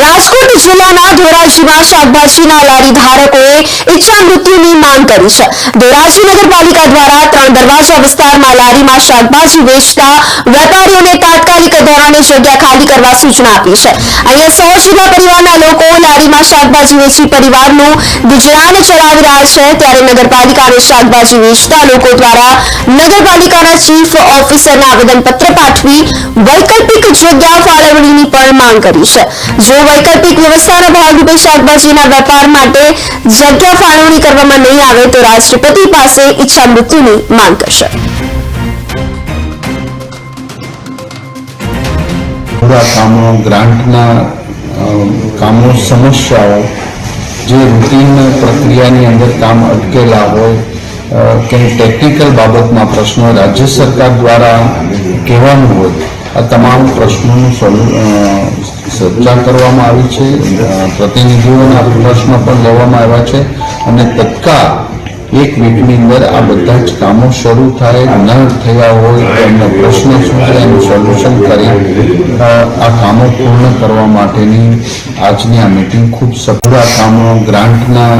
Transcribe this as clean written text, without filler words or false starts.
રાજકોટ જિલ્લાના ધોરાજીમાં શાકભાજીના લારી ધારકોએ ઈચ્છા મૃત્યુની માંગ કરી છે। ધોરાજી નગરપાલિકા દ્વારા 3 દરવાજા વિસ્તારમાં લારીમાં શાકભાજી વેચતા વેપારીઓને તાત્કાલિક ધોરણે જગ્યા ખાલી કરવા સૂચના આપી છે। અહીંયા 100 જેટલા પરિવારના લોકો લારીમાં શાકભાજી વેચી પરિવારનું ગુજરાન ચલાવી રહ્યા છે, ત્યારે નગરપાલિકાને શાકભાજી વેચતા લોકો દ્વારા નગરપાલિકાના ચીફ ઓફિસરને આવેદનપત્ર પાઠવી વૈકલ્પિક જગ્યા ફાળવણીની પણ માંગ કરી છે। જો વૈકલ્પિક વ્યવસ્થાના ભાગરૂપે શાકભાજીના વેપાર માટે જગ્યા ફાળવણી કરવામાં નહીં આવે તો રાષ્ટ્રપતિ પાસે ઈચ્છા મૃત્યુની માંગ કરશે। પૂરા કામો ગ્રાન્ટના કામો સમસ્યાઓ જે રૂટીન પ્રક્રિયાની અંદર કામ અટકેલા હોય કે ટેકનિકલ બાબતના પ્રશ્નો રાજ્ય સરકાર દ્વારા કહેવાનું હોય આ તમામ પ્રશ્નોનું ચર્ચા કરવામાં આવી છે। પ્રતિનિધિઓના પ્રશ્નો પણ લેવામાં આવ્યા છે અને તત્કાળ 1 વીકની અંદર આ બધા જ કામો શરૂ થાય ન થયા હોય તો એમનો પ્રશ્ન શું છે એનું સોલ્યુશન કરી આ કામો પૂર્ણ કરવા માટેની આજની આ મિટિંગ ખૂબ સફળ કામો ગ્રાન્ટના